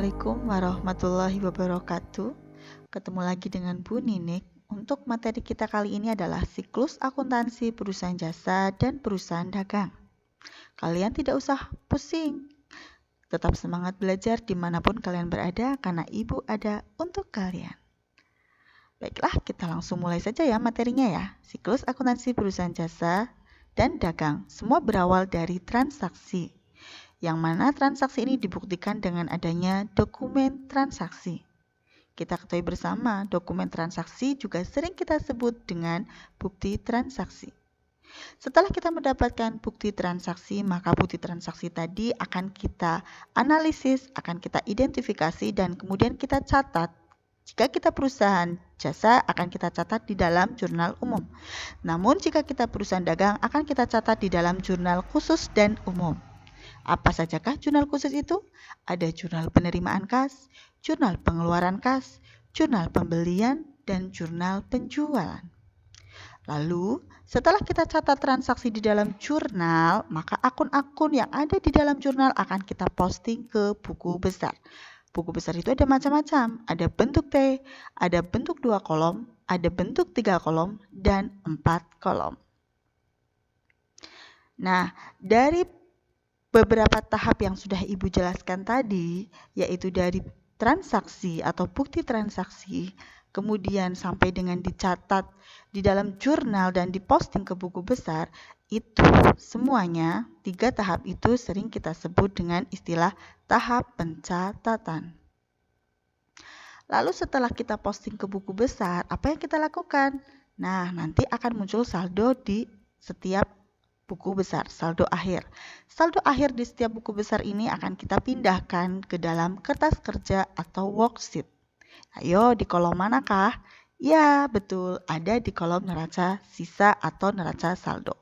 Assalamualaikum warahmatullahi wabarakatuh. Ketemu lagi dengan Bu Ninik. Untuk materi kita kali ini adalah siklus akuntansi perusahaan jasa dan perusahaan dagang. Kalian tidak usah pusing. Tetap semangat belajar dimanapun kalian berada karena Ibu ada untuk kalian. Baiklah, kita langsung mulai saja ya materinya ya. Siklus akuntansi perusahaan jasa dan dagang. Semua berawal dari transaksi. Yang mana transaksi ini dibuktikan dengan adanya dokumen transaksi. Kita ketahui bersama, dokumen transaksi juga sering kita sebut dengan bukti transaksi. Setelah kita mendapatkan bukti transaksi, maka bukti transaksi tadi akan kita analisis, akan kita identifikasi, dan kemudian kita catat. Jika kita perusahaan jasa, akan kita catat di dalam jurnal umum. Namun, jika kita perusahaan dagang, akan kita catat di dalam jurnal khusus dan umum. Apa sajakah jurnal khusus itu? Ada jurnal penerimaan kas, jurnal pengeluaran kas, jurnal pembelian, dan jurnal penjualan. Lalu, setelah kita catat transaksi di dalam jurnal, maka akun-akun yang ada di dalam jurnal akan kita posting ke buku besar. Buku besar itu ada macam-macam, ada bentuk T, ada bentuk 2 kolom, ada bentuk 3 kolom, dan 4 kolom. Nah, dari beberapa tahap yang sudah Ibu jelaskan tadi, yaitu dari transaksi atau bukti transaksi, kemudian sampai dengan dicatat di dalam jurnal dan diposting ke buku besar, itu semuanya 3 tahap itu sering kita sebut dengan istilah tahap pencatatan. Lalu setelah kita posting ke buku besar, apa yang kita lakukan? Nah, nanti akan muncul saldo di setiap buku besar, saldo akhir. Saldo akhir di setiap buku besar ini akan kita pindahkan ke dalam kertas kerja atau worksheet. Ayo, di kolom manakah? Ya, betul, ada di kolom neraca sisa atau neraca saldo.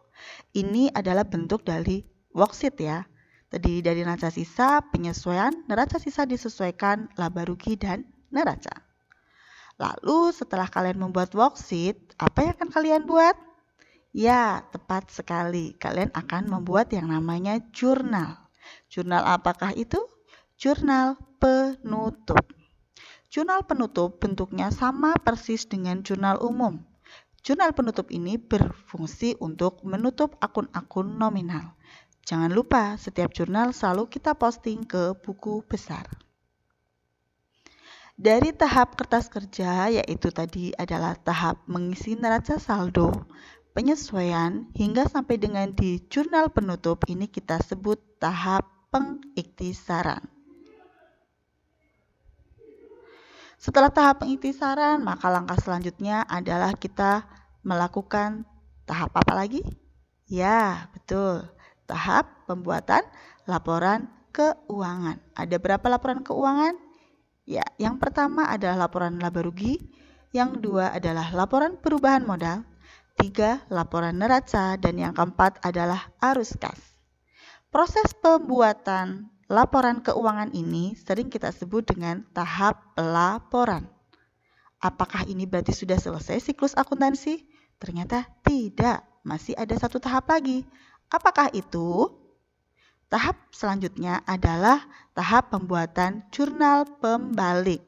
Ini adalah bentuk dari worksheet ya. Terdiri dari neraca sisa, penyesuaian, neraca sisa disesuaikan, laba rugi, dan neraca. Lalu setelah kalian membuat worksheet, apa yang akan kalian buat? Ya, tepat sekali. Kalian akan membuat yang namanya jurnal. Jurnal apakah itu? Jurnal penutup. Jurnal penutup bentuknya sama persis dengan jurnal umum. Jurnal penutup ini berfungsi untuk menutup akun-akun nominal. Jangan lupa, setiap jurnal selalu kita posting ke buku besar. Dari tahap kertas kerja, yaitu tadi adalah tahap mengisi neraca saldo, penyesuaian, hingga sampai dengan di jurnal penutup, ini kita sebut tahap pengiktisaran. Setelah tahap pengiktisaran, maka langkah selanjutnya adalah kita melakukan tahap apa lagi? Ya, betul. Tahap pembuatan laporan keuangan. Ada berapa laporan keuangan? Ya, yang pertama adalah laporan laba rugi, yang kedua adalah laporan perubahan modal, 3 laporan neraca, dan yang keempat adalah arus kas. Proses pembuatan laporan keuangan ini sering kita sebut dengan tahap pelaporan. Apakah ini berarti sudah selesai siklus akuntansi? Ternyata tidak, masih ada 1 tahap lagi. Apakah itu? Tahap selanjutnya adalah tahap pembuatan jurnal pembalik.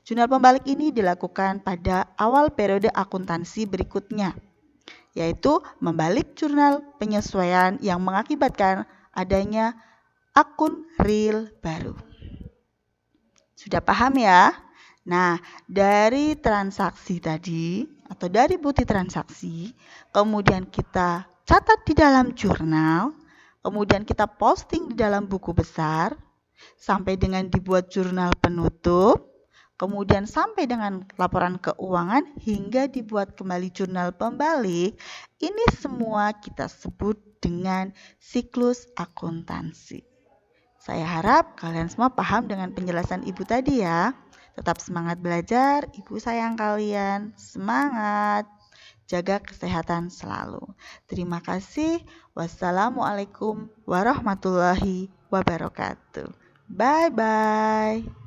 Jurnal pembalik ini dilakukan pada awal periode akuntansi berikutnya, yaitu membalik jurnal penyesuaian yang mengakibatkan adanya akun real baru. Sudah paham ya? Nah, dari transaksi tadi atau dari bukti transaksi, kemudian kita catat di dalam jurnal, kemudian kita posting di dalam buku besar, sampai dengan dibuat jurnal penutup, kemudian sampai dengan laporan keuangan hingga dibuat kembali jurnal pembalik. Ini semua kita sebut dengan siklus akuntansi. Saya harap kalian semua paham dengan penjelasan Ibu tadi ya. Tetap semangat belajar, Ibu sayang kalian. Semangat! Jaga kesehatan selalu. Terima kasih. Wassalamualaikum warahmatullahi wabarakatuh. Bye-bye.